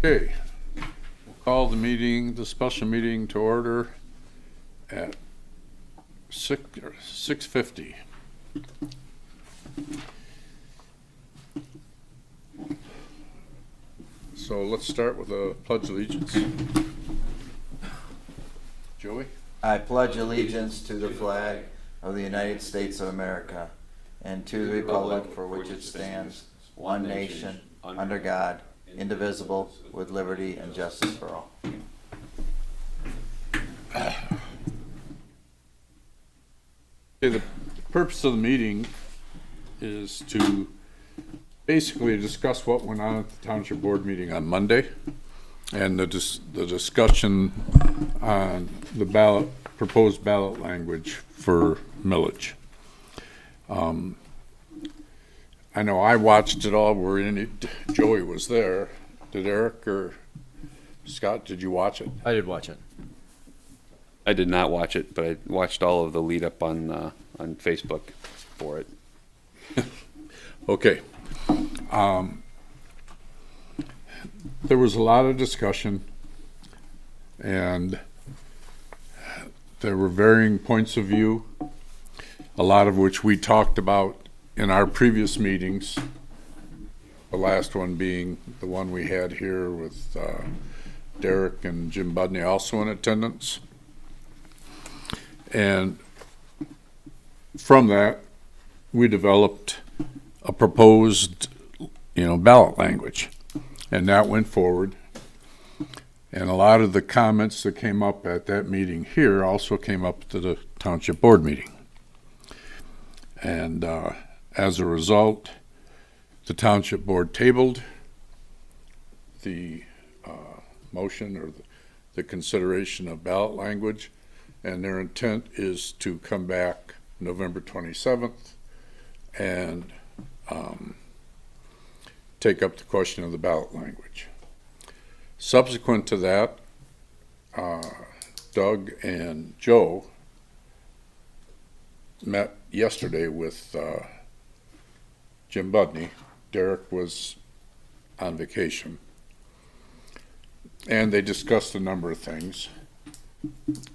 Okay, we'll call the special meeting to order at 6:50. So let's start with a pledge of allegiance. Joey? I pledge allegiance to the flag of the United States of America and to the republic for which it stands, one nation, under God, indivisible, with liberty and justice for all. Okay, the purpose of the meeting is to basically discuss what went on at the Township Board meeting on Monday and the discussion on the proposed ballot language for millage. I know I watched it all. Joey was there. Did Eric or Scott, did you watch it? I did watch it. I did not watch it, but I watched all of the lead up on Facebook for it. Okay. There was a lot of discussion, and there were varying points of view, a lot of which we talked about in our previous meetings, the last one being the one we had here with Derek and Jim Budney also in attendance. And from that, we developed a proposed, ballot language, and that went forward. And a lot of the comments that came up at that meeting here also came up to the Township Board meeting. And as a result, the Township Board tabled the motion or the consideration of ballot language, and their intent is to come back November 27th and take up the question of the ballot language. Subsequent to that, Doug and Joe met yesterday with Jim Budney. Derek was on vacation. And they discussed a number of things.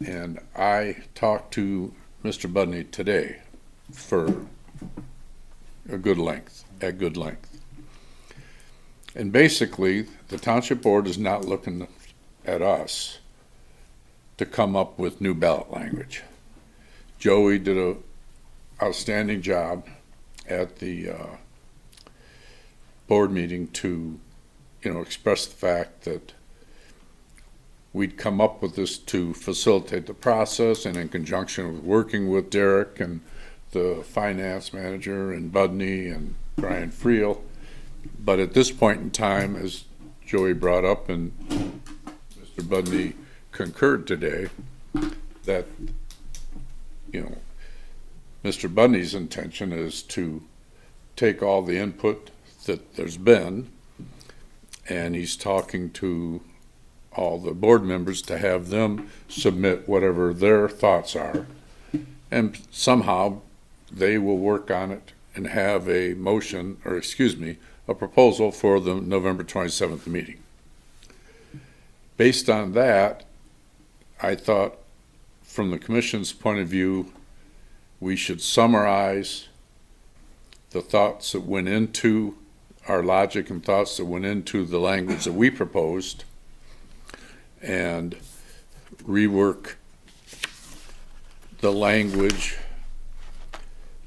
And I talked to Mr. Budney today for at good length. And basically, the Township Board is not looking at us to come up with new ballot language. Joey did an outstanding job at the board meeting to, express the fact that we'd come up with this to facilitate the process, and in conjunction with working with Derek and the finance manager and Budney and Brian Friel. But at this point in time, as Joey brought up and Mr. Budney concurred today, that, Mr. Budney's intention is to take all the input that there's been, and he's talking to all the board members to have them submit whatever their thoughts are, and somehow they will work on it and have a proposal for the November 27th meeting. Based on that, I thought from the commission's point of view, we should summarize the thoughts that went into our logic and thoughts that went into the language that we proposed, and rework the language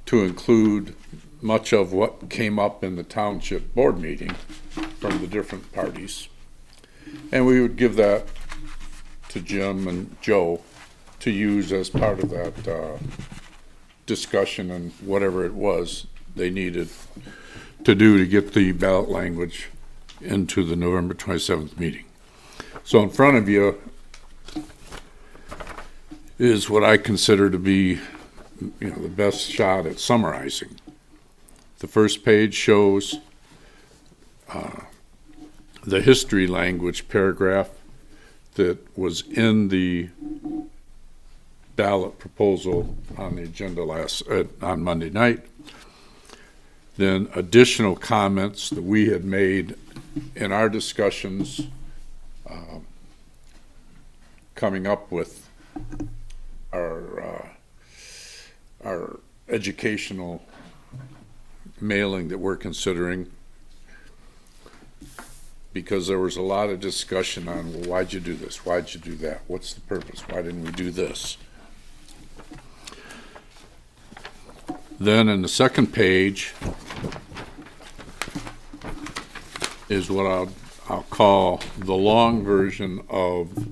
to include much of what came up in the Township Board meeting from the different parties. And we would give that to Jim and Joe to use as part of that discussion and whatever it was they needed to do to get the ballot language into the November 27th meeting. So in front of you is what I consider to be, the best shot at summarizing. The first page shows the history language paragraph that was in the ballot proposal on the agenda on Monday night. Then additional comments that we had made in our discussions coming up with our educational mailing that we're considering, because there was a lot of discussion on, well, why'd you do this? Why'd you do that? What's the purpose? Why didn't we do this? Then in the second page is what I'll call the long version of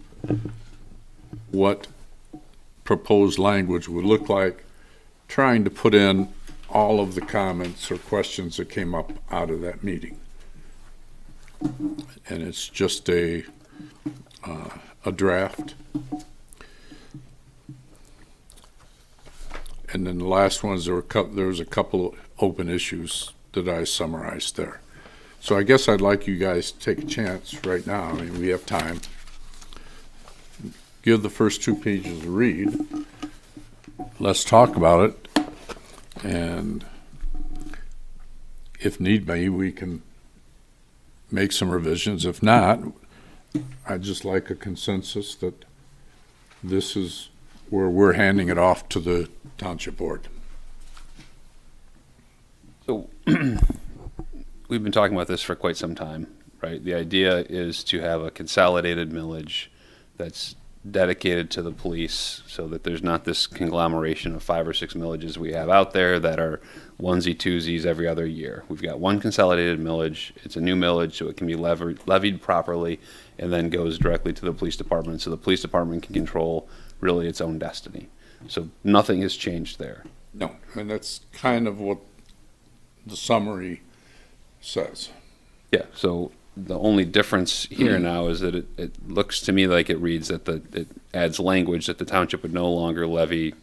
what proposed language would look like, trying to put in all of the comments or questions that came up out of that meeting. And it's just a draft. And then the last ones, there was a couple of open issues that I summarized there. So I guess I'd like you guys to take a chance right now. I mean, we have time. Give the first 2 pages a read. Let's talk about it. And if need be, we can make some revisions. If not, I'd just like a consensus that this is where we're handing it off to the township board. So we've been talking about this for quite some time, right? The idea is to have a consolidated millage that's dedicated to the police, so that there's not this conglomeration of 5 or 6 millages we have out there that are onesie twosies every other year. We've got one consolidated millage. It's a new millage, so it can be levied properly, and then goes directly to the police department, so the police department can control really its own destiny. So nothing has changed there. No, and that's kind of what the summary says. Yeah, so the only difference here now is that it looks to me like it reads that it adds language that the township would no longer levy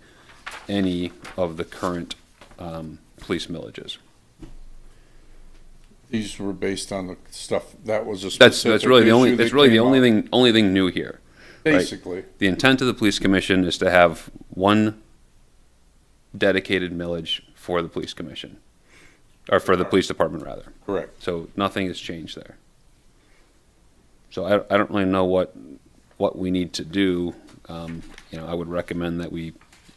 any of the current police millages. These were based on the stuff that was a That's specific really the only issue that's that really the came up. only thing new here. Right? Basically, The intent of the police commission is to have one dedicated millage for the police commission, or for the police department rather. correct. So nothing has changed there. So I don't really know what we need to do. I would recommend that we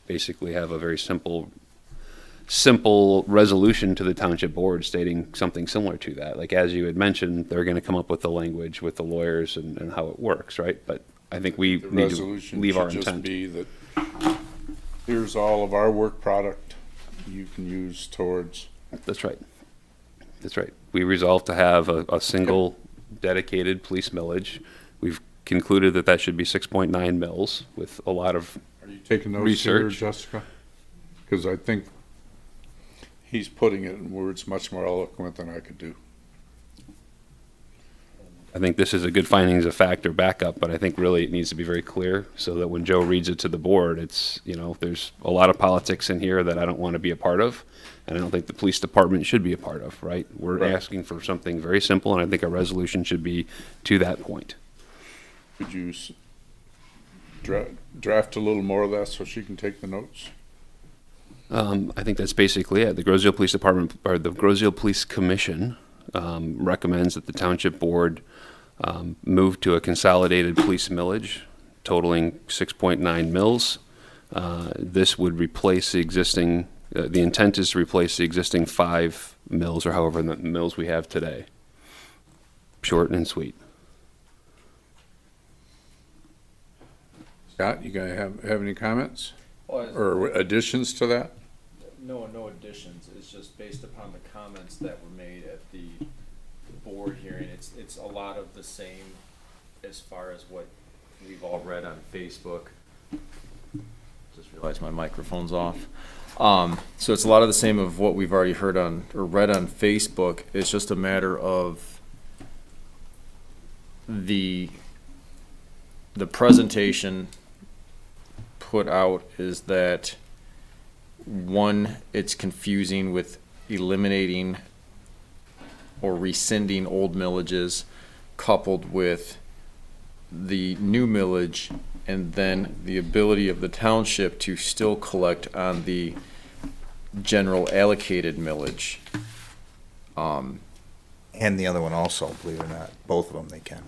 basically have a very simple resolution to the township board stating something similar to that. Like, as you had mentioned, they're going to come up with the language with the lawyers and how it works, right? But I think we The need to resolution leave our should just intent. be that here's all of our work product you can use towards. That's right. That's right. We resolved to have a single dedicated police millage. We've concluded that should be 6.9 mils with a lot of Are you taking notes here, research. Jessica? Because I think he's putting it in words much more eloquent than I could do. I think this is a good findings of fact or backup, but I think really it needs to be very clear so that when Joe reads it to the board, it's, there's a lot of politics in here that I don't want to be a part of, and I don't think the police department should be a part of, right? We're Right. asking for something very simple, and I think a resolution should be to that point. Could you draft a little more of that so she can take the notes? I think that's basically it. The Grosville Police Department, or the Grosville Police Commission, recommends that the township board move to a consolidated police millage totaling 6.9 mils. This would replace the existing, the intent is to replace the existing 5 mils, or however many mils we have today. Short and sweet. Scott, you guys have any comments Well, or additions to that? no additions. It's just based upon the comments that were made at the board hearing. It's a lot of the same as far as what we've all read on Facebook. Just realized my microphone's off. So it's a lot of the same of what we've already heard on or read on Facebook. It's just a matter of the presentation put out is that, one, it's confusing with eliminating or rescinding old millages coupled with the new millage, and then the ability of the township to still collect on the general allocated millage. And the other one also, believe it or not, both of them they can.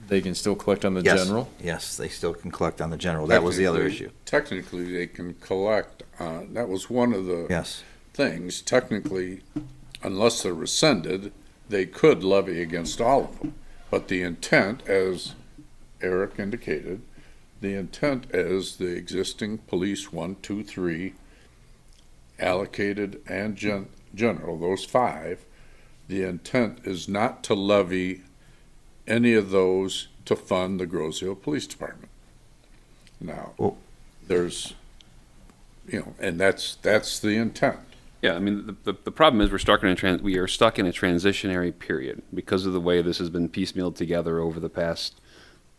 They can still collect on the Yes. general? Yes, they still can collect on the general. That was the other issue. Technically, they can collect, that was one of the Yes. things. Technically, unless they're rescinded, they could levy against all of them. But the intent, as Eric indicated, the intent is the existing police 1, 2, 3, allocated and general, those 5, the intent is not to levy any of those to fund the Grosse Ile Police Department. Now, Well- there's, and that's the intent. Yeah, I mean, the problem is we are stuck in a transitionary period because of the way this has been piecemealed together over the past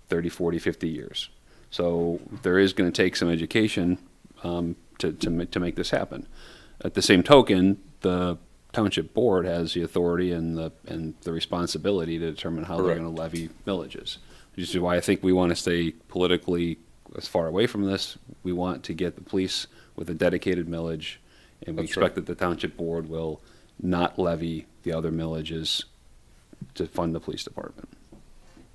30, 40, 50 years. So there is going to take some education to make this happen. At the same token, the township board has the authority and the responsibility to determine how they're Correct. going to levy millages. Which is why I think we want to stay politically as far away from this. We want to get the police with a dedicated millage, and we That's expect right. that the township board will not levy the other millages to fund the police department.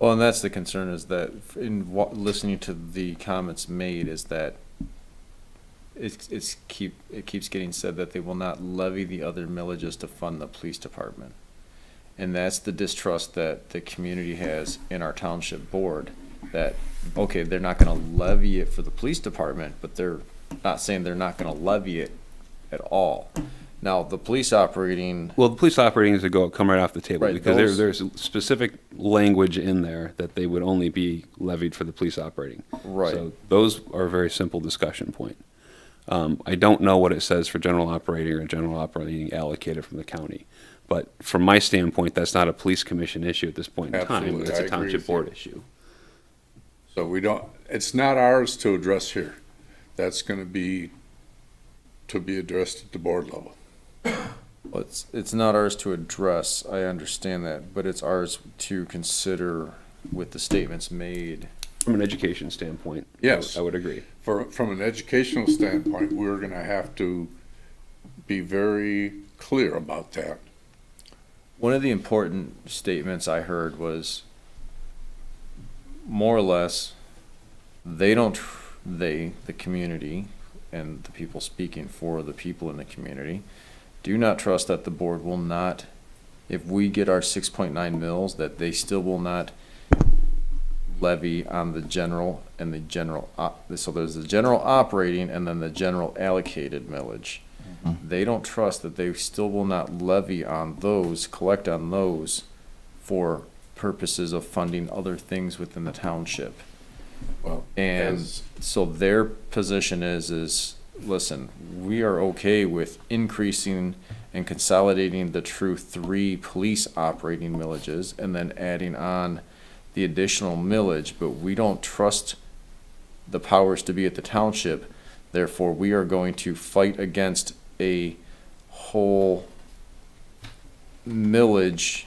Well, and that's the concern, is that in listening to the comments made, is that it keeps getting said that they will not levy the other millages to fund the police department. And that's the distrust that the community has in our township board, that, okay, they're not gonna levy it for the police department, but they're not saying they're not gonna levy it at all. Now, the police operating, Well, the police operating is come right off the table Right, because those- there's specific language in there that they would only be levied for the police operating. Right. So those are a very simple discussion point. I don't know what it says for general operating or general operating allocated from the county. But from my standpoint, that's not a police commission issue at this point in time. Absolutely, It's I a agree township with board you. issue. So it's not ours to address here. That's gonna be to be addressed at the board level. well, it's not ours to address, I understand that, but it's ours to consider with the statements made. From an education standpoint, Yes. I would agree. From an educational standpoint, we're gonna have to be very clear about that. One of the important statements I heard was, more or less, the community, and the people speaking for the people in the community, do not trust that the board will not, if we get our 6.9 mils, that they still will not levy on the general and the general, so there's the general operating and then the general allocated millage. They don't trust that they still will not levy on those, collect on those for purposes of funding other things within the township. Well, And as- so their position is, listen, we are okay with increasing and consolidating the true 3 police operating millages and then adding on the additional millage, but we don't trust the powers to be at the township. Therefore, we are going to fight against a whole millage,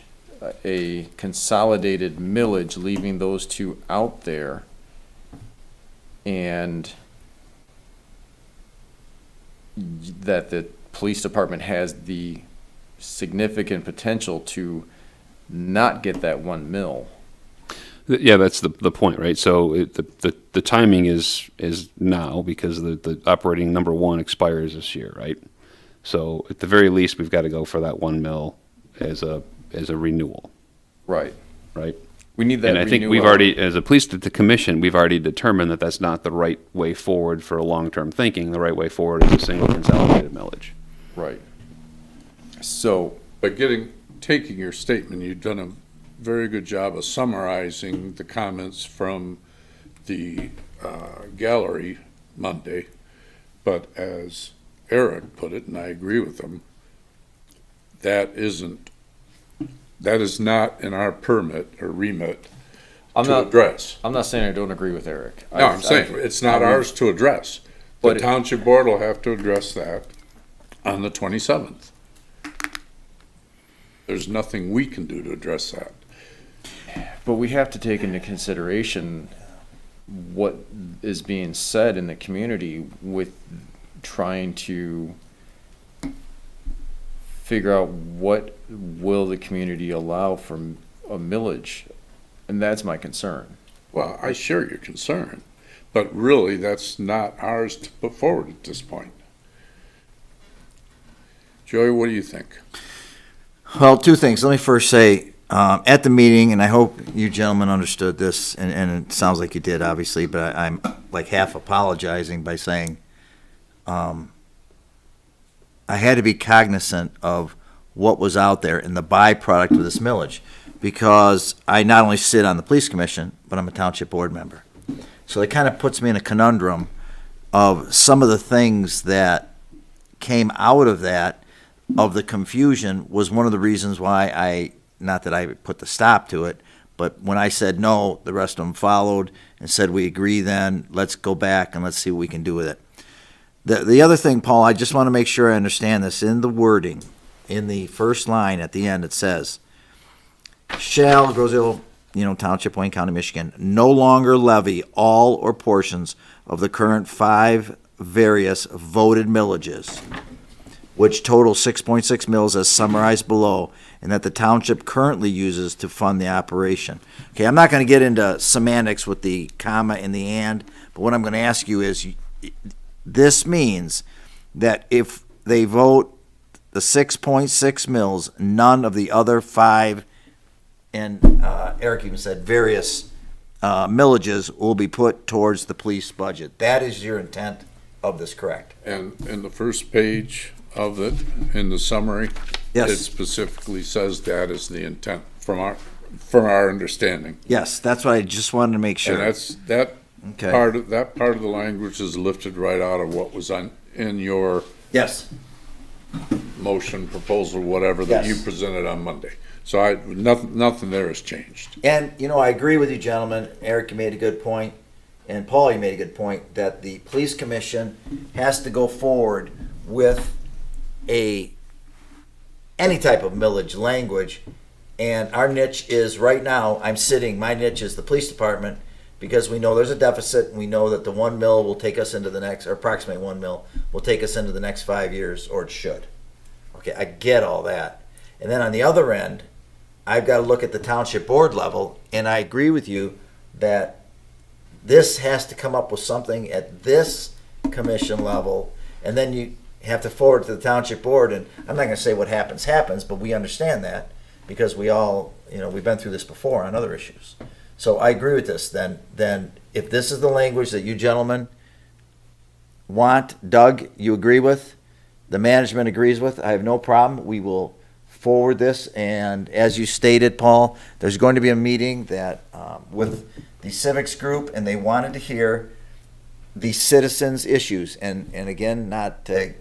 a consolidated millage, leaving those 2 out there. And that the police department has the significant potential to not get that 1 mil. Yeah, that's the point, right? So the timing is now because the operating number 1 expires this year, right? So at the very least, we've got to go for that 1 mil as a renewal, Right. right? We need that And I think renewal. we've already, as a police the commission, we've already determined that that's not the right way forward for a long-term thinking. The right way forward is a single consolidated millage. Right. So, But taking your statement, you've done a very good job of summarizing the comments from the gallery Monday. But as Eric put it, and I agree with him, that is not in our permit or remit I'm to not, address. I'm not saying I don't agree with Eric. No, I'm saying it's not ours to address. The But- township board will have to address that on the 27th. There's nothing we can do to address that. But we have to take into consideration what is being said in the community with trying to figure out what will the community allow for a millage. And that's my concern. Well, I share your concern, but really, that's not ours to put forward at this point. Joey, what do you think? Well, two things. Let me first say, at the meeting, and I hope you gentlemen understood this, and it sounds like you did, obviously, but I'm like half apologizing by saying, I had to be cognizant of what was out there and the byproduct of this millage, because I not only sit on the police commission, but I'm a township board member. So it kind of puts me in a conundrum of some of the things that came out of that, of the confusion, was one of the reasons why not that I put the stop to it, but when I said no, the rest of them followed and said, we agree then, let's go back and let's see what we can do with it. The other thing, Paul, I just want to make sure I understand this. In the wording, in the first line at the end, it says, shall, Roseville, Township, Wayne County, Michigan, no longer levy all or portions of the current 5 various voted millages, which total 6.6 mills as summarized below, and that the township currently uses to fund the operation. Okay, I'm not going to get into semantics with the comma and the and, but what I'm going to ask you is, this means that if they vote the 6.6 mills, none of the other 5, and Eric even said various millages, will be put towards the police budget. That is your intent of this, correct? And in the first page of it, in the summary, Yes. it specifically says that is the intent from our understanding. Yes, that's what I just wanted to make sure. And that Okay. part of the language is lifted right out of what was in your Yes. motion, proposal, whatever, that you Yes. presented on Monday. So nothing there has changed. And, I agree with you, gentlemen. Eric, you made a good point, and Paul, you made a good point, that the police commission has to go forward with any type of millage language, and our niche is, right now, my niche is the police department, because we know there's a deficit, and we know that the 1 mill will take us into the next, or approximately 1 mill, will take us into the next 5 years, or it should. Okay, I get all that. And then on the other end, I've got to look at the township board level, and I agree with you that this has to come up with something at this commission level, and then you have to forward to the township board, and I'm not going to say what happens, but we understand that, because we all, we've been through this before on other issues. So I agree with this, then if this is the language that you gentlemen want, Doug, you agree with, the management agrees with, I have no problem, we will forward this, and as you stated, Paul, there's going to be a meeting that with the civics group, and they wanted to hear the citizens' issues, and again, not to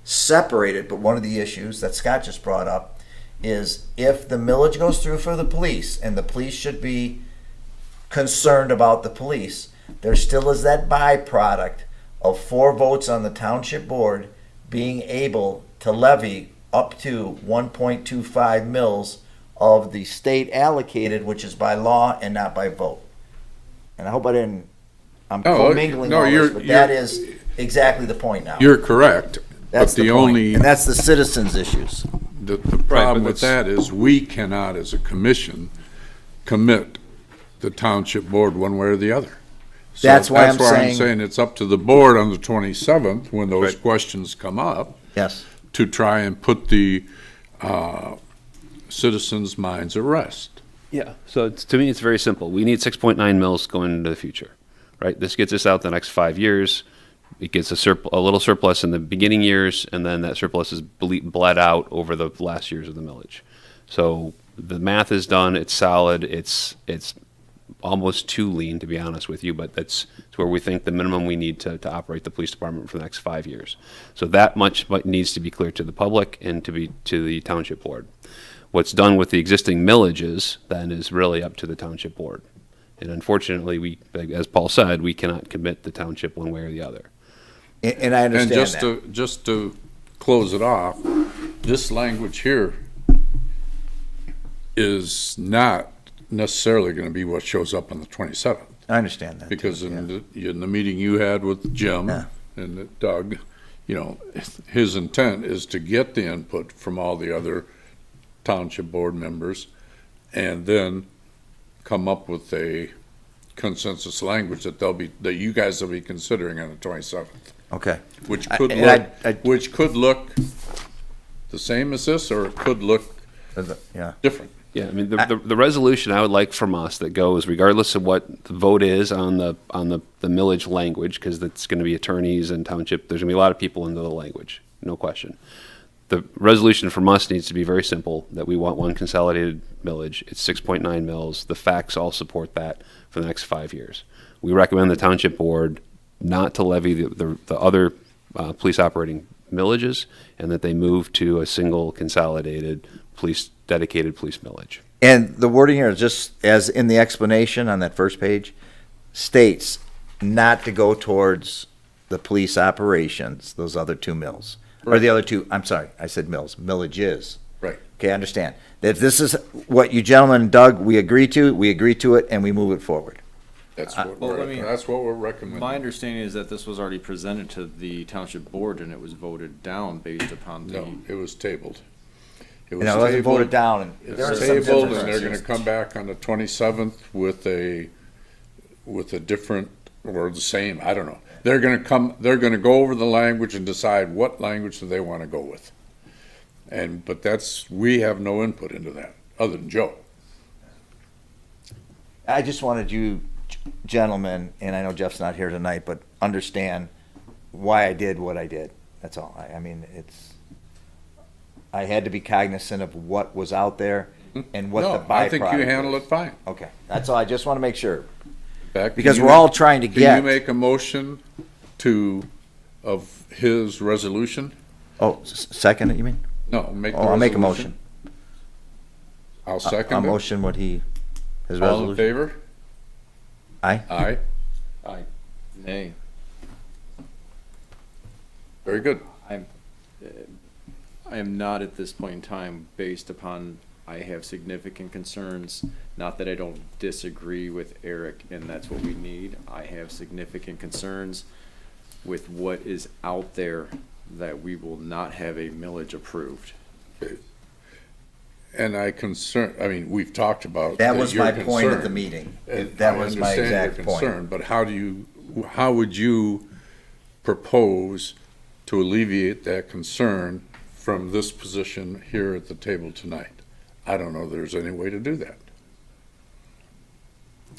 separate it, but one of the issues that Scott just brought up is, if the millage goes through for the police, and the police should be concerned about the police, there still is that byproduct of 4 votes on the township board being able to levy up to 1.25 mils of the state allocated, which is by law and not by vote. And I hope I'm commingling all this, but that is exactly the point now. You're correct. That's but the the point. only And that's the citizens' issues. the problem but with that is we cannot, as a commission, commit the township board one way or the other. So That's why I'm I'm saying- saying it's up to the board on the 27th, when those Right. questions come up, Yes. to try and put the citizens' minds at rest. Yeah, so to me, it's very simple. We need 6.9 mils going into the future, right? This gets us out the next 5 years. It gets a little surplus in the beginning years, and then that surplus is bled out over the last years of the millage. So the math is done. It's solid. It's almost too lean, to be honest with you, but it's where we think the minimum we need to operate the police department for the next 5 years. So that much needs to be clear to the public and to the township board. What's done with the existing millages then is really up to the township board. And unfortunately, as Paul said, we cannot commit the township one way or the other. And I And understand that. just to close it off, this language here is not necessarily going to be what shows up on the 27th. I understand that. Because too, yeah. in the meeting you had with Jim Yeah. and Doug, his intent is to get the input from all the other township board members and then come up with a consensus language that you guys will be considering on the 27th, Okay. which could And look, which could look the same as this, or it could look Yeah. different. Yeah, I mean, the resolution I would like from us that goes, regardless of what the vote is on the millage language, because it's going to be attorneys and township, there's going to be a lot of people into the language, no question. The resolution from us needs to be very simple, that we want one consolidated millage. It's 6.9 mils. The facts all support that for the next 5 years. We recommend the township board not to levy the other police operating millages, and that they move to a single consolidated dedicated police millage. And the wording here is just as in the explanation on that first page, states not to go towards the police operations, those other 2 mills. Or the other 2, I'm sorry, I said mills, millages. Right. Okay, I understand. That if this is what you gentlemen, Doug, we agree to it, and we move it forward. That's Well, let me- that's what we're recommending. My understanding is that this was already presented to the township board and it was voted down based upon the. No, it was tabled. It And it wasn't voted down. And It's there are some tabled, and they're differences. gonna come back on the 27th with a different, or the same, I don't know. They're gonna go over the language and decide what language do they wanna go with. But we have no input into that, other than Joe. I just wanted you gentlemen, and I know Jeff's not here tonight, but understand why I did what I did. That's all. I mean, I had to be cognizant of what was out there and what the byproduct No, I think you handle was. it fine. Okay, that's all. I just want to make sure. Back, Because can we're you- all trying to Can get. you make a motion of his resolution? Oh, second it, you mean? No, make the Oh, I'll make a resolution. motion. I'll I'll second it. motion what his All in resolution. favor? Aye. Aye. Aye. Nay. Very good. I am not at this point in time, based upon, I have significant concerns, not that I don't disagree with Eric, and that's what we need. I have significant concerns with what is out there that we will not have a millage approved. And I mean, we've talked about. That was you're my point at the concerned, meeting. and That I was my understand your exact point. concern, but how would you propose to alleviate that concern from this position here at the table tonight? I don't know there's any way to do that,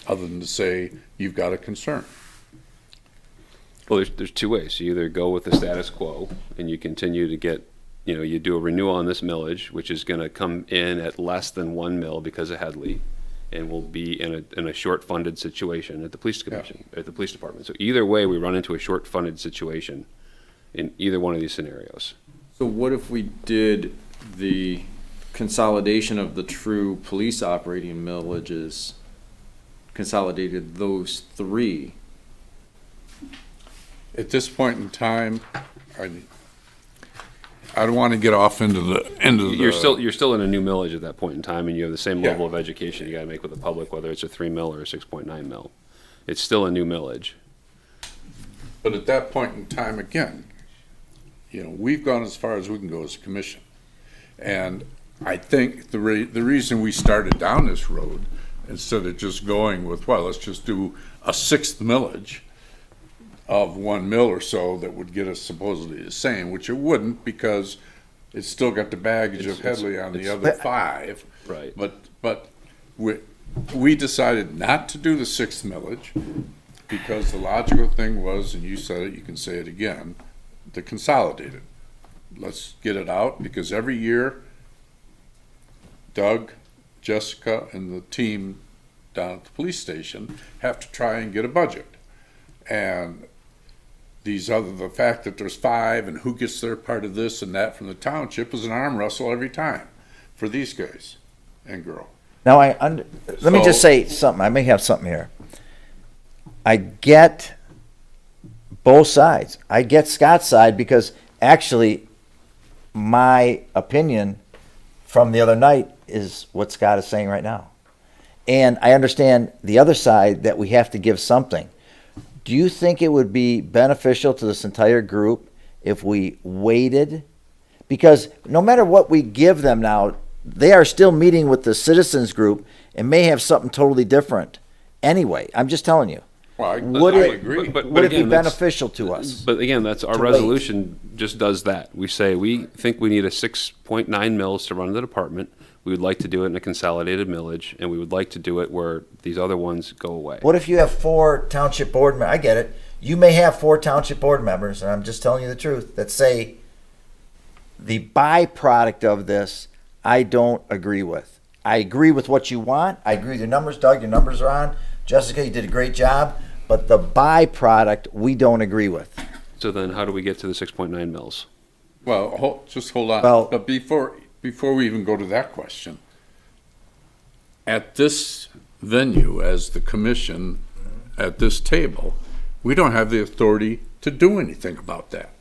other than to say, you've got a concern. Well, there's 2 ways. You either go with the status quo and you continue to get, you do a renewal on this millage, which is going to come in at less than 1 mil because of Headley, and will be in a short-funded situation at the police commission, at the police department. So either way, we run into a short-funded situation in either one of these scenarios. So what if we did the consolidation of the true police operating millages, consolidated those 3? At this point in time, I don't want to get off into the. You're still in a new millage at that point in time, and you have the same level of education you got to make with the public, whether it's a 3 mil or a 6.9 mil. It's still a new millage. But at that point in time, again, we've gone as far as we can go as a commission. And I think the reason we started down this road, instead of just going with, well, let's just do a 6th millage of 1 mil or so that would get us supposedly the same, which it wouldn't, because it's still got the baggage of Headley on the other 5. Right. But we decided not to do the 6th millage, because the logical thing was, and you said it, you can say it again, the consolidated. Let's get it out, because every year, Doug, Jessica, and the team down at the police station have to try and get a budget. And the fact that there's 5 and who gets their part of this and that from the township is an arm wrestle every time for these guys and girl. Now, let me just say something. I may have something here. I get both sides. I get Scott's side, because actually my opinion from the other night is what Scott is saying right now. And I understand the other side, that we have to give something. Do you think it would be beneficial to this entire group if we waited? Because no matter what we give them now, they are still meeting with the citizens group and may have something totally different. Anyway, I'm just telling you. Well, Would I it- agree. Would it be again, that's- beneficial to us? But again, that's our To wait. resolution just does that. We say, we think we need a 6.9 mils to run the department. We would like to do it in a consolidated millage, and we would like to do it where these other ones go away. What if you have 4 township board members? I get it. You may have 4 township board members, and I'm just telling you the truth, that say the byproduct of this, I don't agree with. I agree with what you want. I agree with your numbers, Doug. Your numbers are on. Jessica, you did a great job. But the byproduct, we don't agree with. So then how do we get to the 6.9 mils? Well, just hold on. Well- But before we even go to that question, at this venue, as the commission, at this table, we don't have the authority to do anything about that.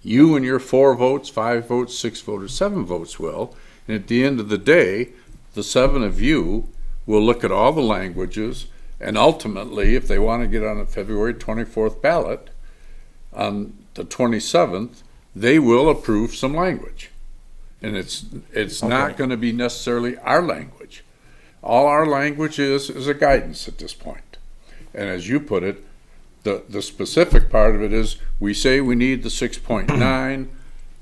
You and your 4 votes, 5 votes, 6 votes, or 7 votes will, and at the end of the day, the 7 of you will look at all the languages, and ultimately, if they want to get on a February 24th ballot, on the 27th, they will approve some language. And it's not Okay. going to be necessarily our language. All our language is a guidance at this point. And as you put it, the specific part of it is, we say we need the 6.9.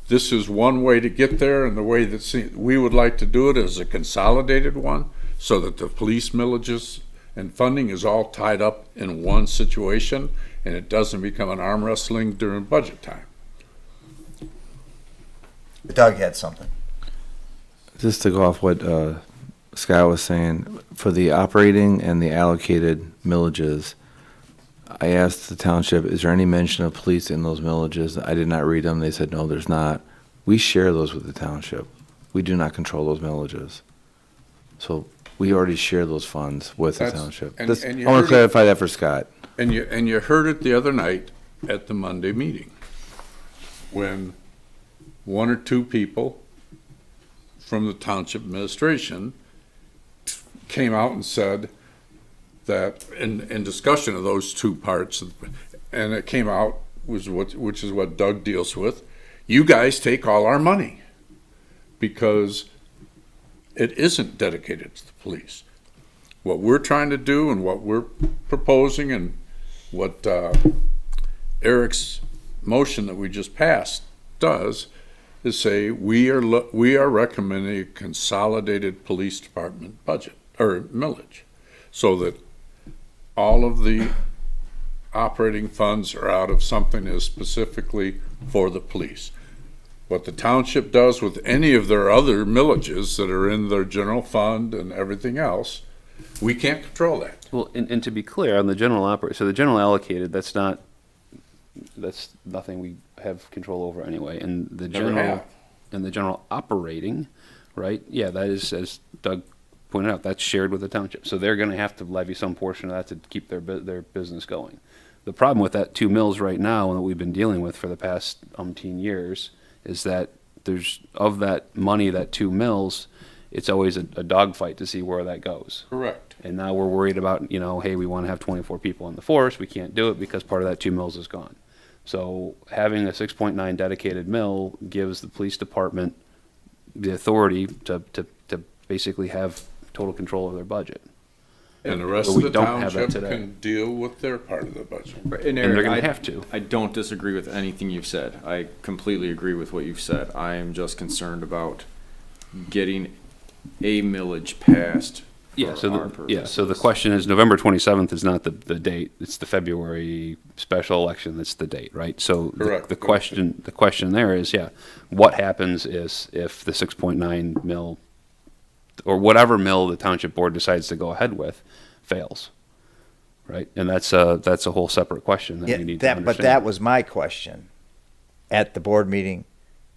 This is one way to get there, and the way that we would like to do it is a consolidated one, so that the police millages and funding is all tied up in one situation, and it doesn't become an arm wrestling during budget time. Doug had something. Just to go off what Scott was saying, for the operating and the allocated millages, I asked the township, is there any mention of police in those millages? I did not read them. They said, no, there's not. We share those with the township. We do not control those millages. So we already share those funds with the That's- township. and- That's- and I you want heard to it- clarify that for Scott. And you heard it the other night at the Monday meeting, when 1 or 2 people from the township administration came out and said that in discussion of those 2 parts, and it came out, which is what Doug deals with, you guys take all our money because it isn't dedicated to the police. What we're trying to do and what we're proposing and what Eric's motion that we just passed does is say we are recommending a consolidated police department budget or millage, so that all of the operating funds are out of something that is specifically for the police. What the township does with any of their other millages that are in their general fund and everything else, we can't control that. Well, and to be clear, on the general so the general allocated, that's nothing we have control over anyway. And the Never general, have. and the general operating, right? Yeah, that is, as Doug pointed out, that's shared with the township. So they're gonna have to levy some portion of that to keep their business going. The problem with that 2 mills right now, and that we've been dealing with for the past umpteen years, is that there's, of that money, that 2 mills, it's always a dogfight to see where that goes. Correct. And now we're worried about, hey, we want to have 24 people in the force. We can't do it because part of that 2 mills is gone. So having a 6.9 dedicated mill gives the police department the authority to basically have total control of their budget. And the rest But of we the don't have that township today. can deal with their part of the budget. And And they're Eric, gonna I- have to. I don't disagree with anything you've said. I completely agree with what you've said. I am just concerned about getting a millage passed. Yeah, for so our so the purposes. question is, November 27th is not the date. It's the February special election that's the date, right? So Correct. the question there is, what happens is if the 6.9 mill, or whatever mill the township board decides to go ahead with, fails, right? And that's a whole separate question that we need to But understand. that was my question at the board meeting,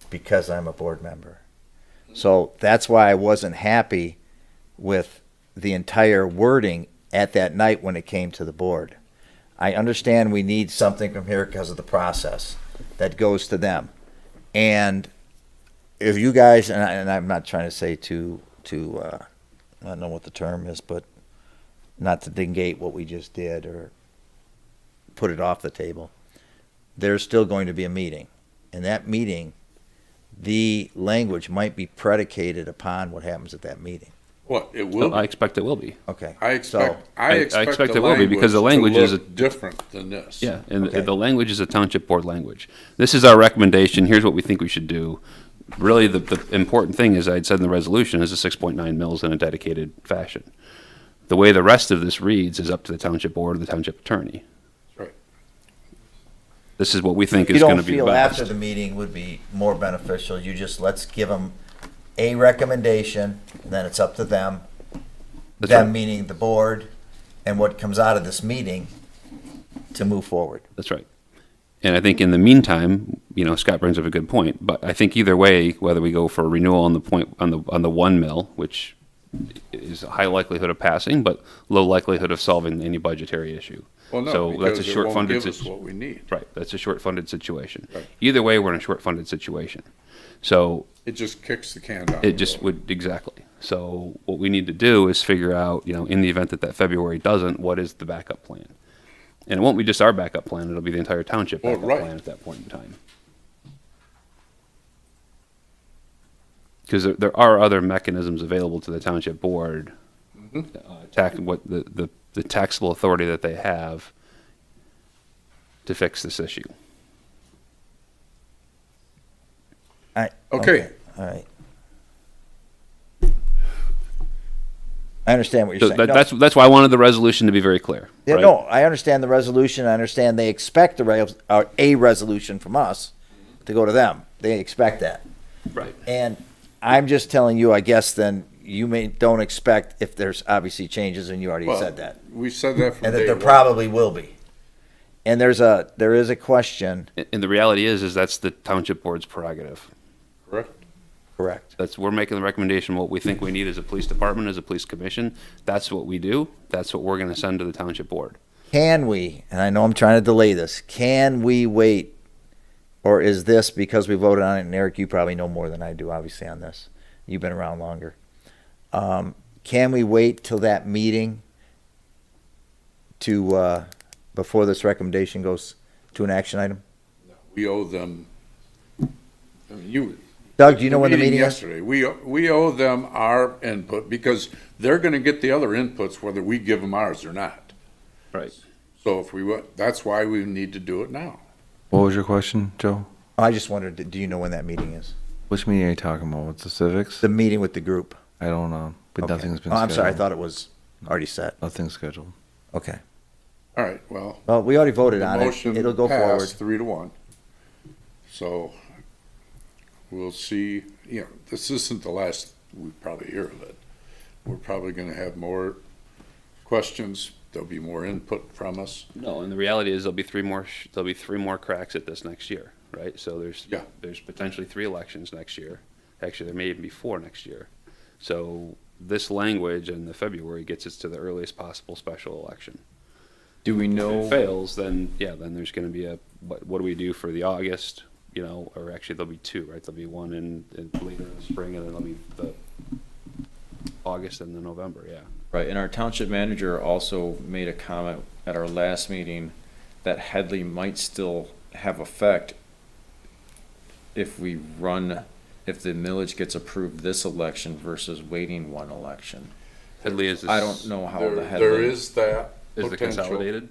because I'm a board member. So that's why I wasn't happy with the entire wording at that night when it came to the board. I understand we need something from here because of the process that goes to them. And if you guys, and I'm not trying to say I don't know what the term is, but not to negate what we just did or put it off the table. There's still going to be a meeting. And that meeting the language might be predicated upon what happens at that meeting. What, it will I be? expect it will be. Okay. I expect, I I expect expect the it will be, because the language to is look different than this. Yeah, and Okay. the language is a township board language. This is our recommendation, here's what we think we should do. Really, the important thing, as I'd said in the resolution, is the 6.9 mils in a dedicated fashion. The way the rest of this reads is up to the township board or the township attorney. Right. This is what we think You is don't gonna be the feel after best. the meeting would be more beneficial, you just, let's give them a recommendation, and then it's up to them. That's Them right. meaning the board, and what comes out of this meeting to move forward. That's right. And I think in the meantime, Scott brings up a good point, but I think either way, whether we go for a renewal on the point, on the 1 mil, which is a high likelihood of passing, but low likelihood of solving any budgetary issue. Well, no, So that's a because it short won't funded give us situ- what we need. Right, that's a short-funded situation. Right. Either way, we're in a short-funded situation. So It just kicks the can down. it just would, exactly. So what we need to do is figure out, in the event that February doesn't, what is the backup plan? And it won't be just our backup plan, it'll be the entire township Well, backup right. plan at that point in time. Because there are other mechanisms available to the township board, the taxable authority that they have to fix this issue. Okay. All right. I understand what So you're saying. No. that's why I wanted the resolution to be very clear. Yeah, right? no, I understand the resolution. I understand they expect a resolution from us to go to them. They expect that. Right. And I'm just telling you, I guess then you don't expect if there's obviously changes, and you already Well, said that. We said that from And that day there one. probably will be. And there is a question, And the reality is that's the township board's prerogative. Correct? correct? We're making the recommendation, what we think we need as a police department, as a police commission. That's what we do. That's what we're gonna send to the township board. Can we, and I know I'm trying to delay this, can we wait? Or is this because we voted on it, and Eric, you probably know more than I do, obviously, on this. You've been around longer. Can we wait till that meeting to, before this recommendation goes to an action item? We owe them, I mean, Doug, do you know when the meeting is? Yesterday, we owe them our input because they're gonna get the other inputs whether we give them ours or not. Right. So if that's why we need to do it now. What was your question, Joe? I just wondered, do you know when that meeting is? Which meeting are you talking about? What's the civics? The meeting with the group. I don't know, but Okay. nothing's been Oh, scheduled. I'm sorry, I thought it was already set. Nothing's scheduled. Okay. All right, well, Well, we already voted the on it. motion It'll go forward. passed 3-1. So we'll see, this isn't the last we probably hear of it. We're probably gonna have more questions. There'll be more input from us. No, and the reality is there'll be three more cracks at this next year, right? So there's potentially 3 elections next year. Actually, there may even be 4 next year. So this language in the February gets us to the earliest possible special election. Do we If it know, fails, then then there's going to be what do we do for the August? Or actually there'll be 2, right? There'll be one in later in the spring, and then there'll be the August and the November. Yeah. right, and our township manager also made a comment at our last meeting that Headley might still have effect if the millage gets approved this election versus waiting one election. Headley is. I don't know how the There Headley. is that Is the potential. consolidated?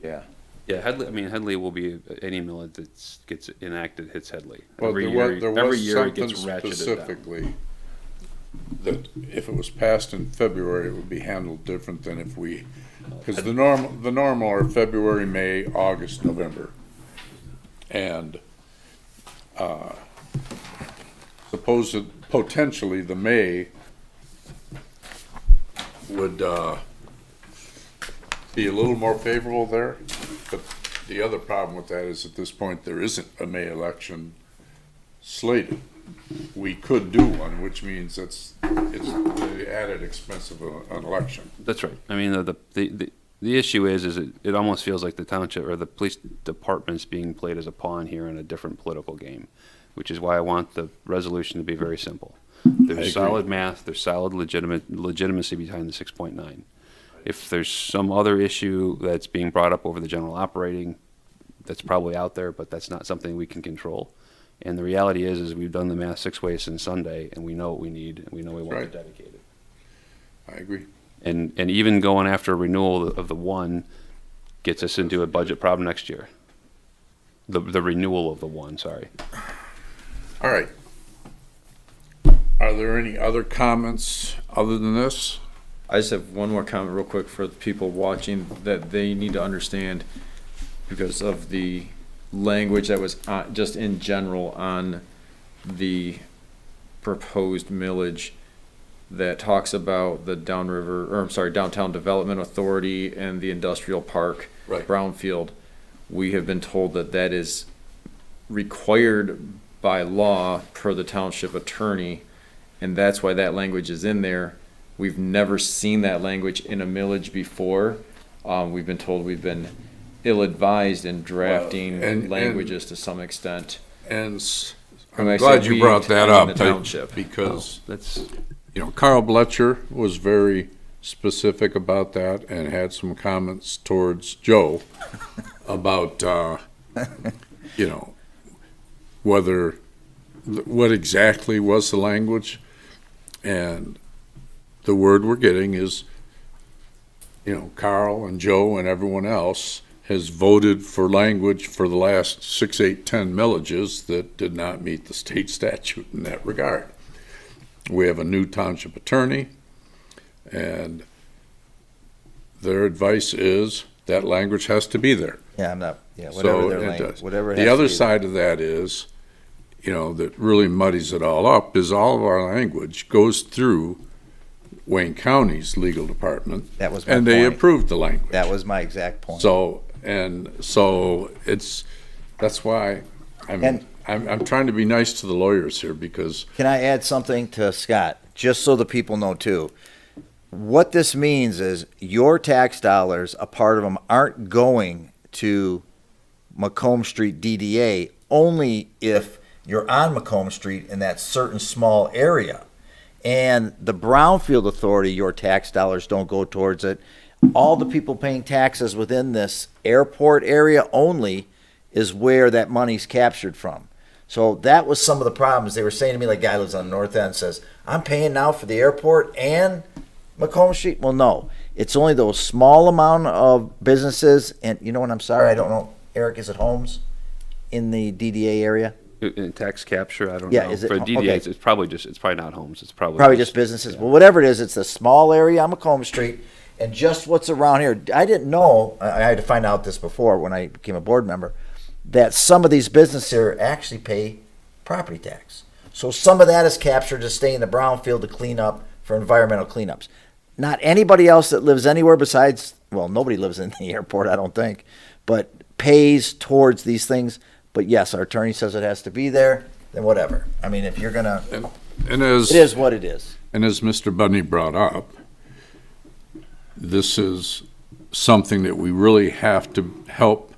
Yeah. Yeah, Headley will be any millage that gets enacted hits Headley. Well, Every there year, was every year it something gets ratcheted down. specifically that if it was passed in February, it would be handled different than if because the normal are February, May, August, November. And, potentially the May would, be a little more favorable there. But the other problem with that is at this point, there isn't a May election slated. We could do one, which means it's the added expense of an election. That's right. I mean, the issue is it almost feels like the township or the police department's being played as a pawn here in a different political game, which is why I want the resolution to be very simple. There's agree. solid math, there's solid legitimacy behind the 6.9. If there's some other issue that's being brought up over the general operating, that's probably out there, but that's not something we can control. And the reality is we've done the math 6 ways since Sunday, and we know what we need, and we know we want Right. to dedicate it. I agree. And even going after a renewal of the one gets us into a budget problem next year. The renewal of the one, sorry. All right. Are there any other comments other than this? I just have one more comment real quick for the people watching that they need to understand because of the language that was just in general on the proposed millage that talks about the Downtown Development Authority and the industrial park, Right. brownfield. We have been told that that is required by law per the township attorney, and that's why that language is in there. We've never seen that language in a millage before. We've been told we've been ill-advised in drafting and- languages to some extent. And When I I'm say glad you we, brought that I mean up the township. because, That's, Carl Bletcher was very specific about that and had some comments towards Joe about, what exactly was the language. And the word we're getting is, Carl and Joe and everyone else has voted for language for the last 6, 8, 10 millages that did not meet the state statute in that regard. We have a new township attorney, and their advice is that language has to be there. Yeah, I'm not, yeah, So whatever their it language, does. whatever it The has to other be. side of that is, that really muddies it all up, is all of our language goes through Wayne County's legal department, That was my and they point. approved the language. That was my exact point. So that's why And- I'm trying to be nice to the lawyers here because Can I add something to Scott, just so the people know too? What this means is your tax dollars, a part of them, aren't going to Macomb Street DDA only if you're on Macomb Street in that certain small area. And the Brownfield Authority, your tax dollars don't go towards it. All the people paying taxes within this airport area only is where that money's captured from. So that was some of the problems. They were saying to me, like, guy lives on the north end, says, I'm paying now for the airport and Macomb Street. Well, no, it's only those small amount of businesses. And you know what? I'm sorry, I don't know. Eric, is it homes in the DDA area? in tax capture, I don't Yeah, know. is it- For DDA, okay. it's probably not homes, it's probably. Probably just businesses. Well, whatever it is, it's a small area on Macomb Street, and just what's around here. I didn't know. I had to find out this before when I became a board member, that some of these businesses here actually pay property tax. So some of that is captured to stay in the brownfield to clean up for environmental cleanups. Not anybody else that lives anywhere besides, well, nobody lives in the airport, I don't think, but pays towards these things. But yes, our attorney says it has to be there, then whatever. I mean, if you're gonna, and as it is what it is. And as Mr. Budney brought up, this is something that we really have to help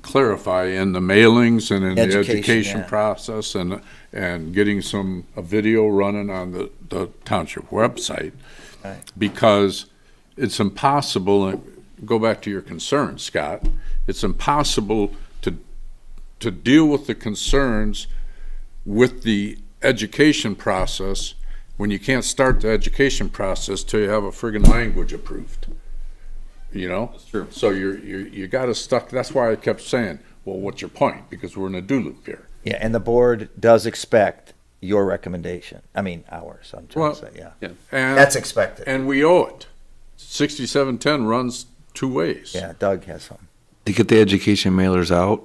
clarify in the mailings and in the Education, education yeah. process and getting a video running on the township website. Right. Because it's impossible, go back to your concern, Scott, it's impossible to deal with the concerns with the education process when you can't start the education process till you have a friggin' language approved. You know? That's true. So you gotta stuck, that's why I kept saying, well, what's your point? Because we're in a do loop here. Yeah, and the board does expect your recommendation. I mean, ours, I'm trying to say, yeah. And, That's expected. and we owe it. 6710 runs two ways. Yeah, Doug has some. To get the education mailers out,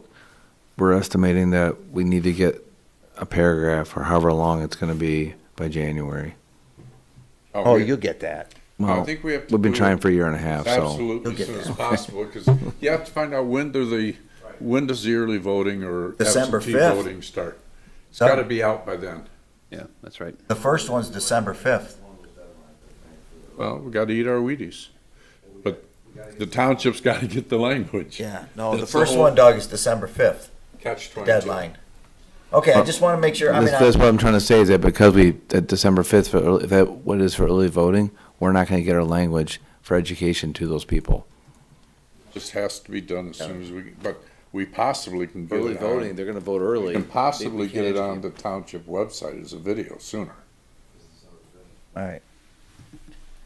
we're estimating that we need to get a paragraph or however long it's going to be by January. Oh, you'll get that. I Well, think we have to we've been do trying it for a year and a half, so. absolutely You'll as get soon as that. possible, because you have to find out when does the early voting or December absentee 5th. voting start. It's gotta be out by then. Yeah, that's right. The first one's December 5th. Well, we gotta eat our Wheaties. But the township's gotta get the language. Yeah, no, the That's first whole one, Doug, is December 5th, Catch 22. deadline. Okay, I just want to make sure, I mean, That's what I'm trying to say, is that because at December 5th, if that, what it is for early voting, we're not going to get our language for education to those people. Just has to be done as soon as we, but we possibly can get Early it voting, on. they're gonna vote We early. can possibly We get it can't- on the township website as a video sooner. All right.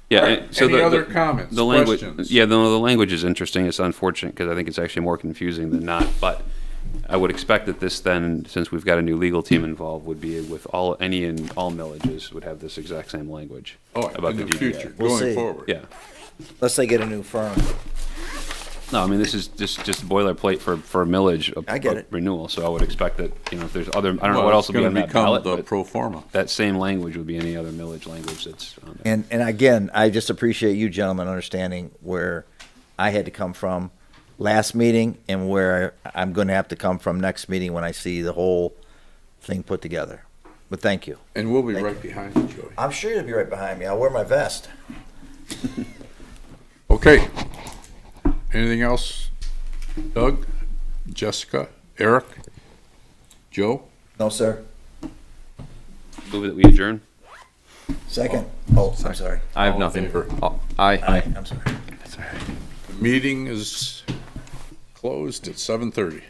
Yeah. Alright, and so any the- other the- comments, the language, questions? yeah, the language is interesting. It's unfortunate because I think it's actually more confusing than not. But I would expect that this then, since we've got a new legal team involved, would be with any and all millages would have this exact same language Oh, about in the DDA. future, We'll going see. forward. Yeah. Unless they get a new firm. No, I mean, this is just boilerplate for a millage I get it. renewal. So I would expect that, if there's other, I don't know Well, what else it's will be on gonna that become ballot, the but pro forma. that same language would be any other millage language that's on there. And again, I just appreciate you gentlemen understanding where I had to come from last meeting and where I'm going to have to come from next meeting when I see the whole thing put together. But thank you. And we'll be Thank right behind you, Joey. I'm sure you'll be right behind me. I'll wear my vest. Okay. Anything else? Doug, Jessica, Eric, Joe? No, sir. Move that we adjourn. Second. Oh, I'm sorry. I have All in nothing. favor? Oh, aye. Aye, I'm sorry. The meeting is closed at 7:30.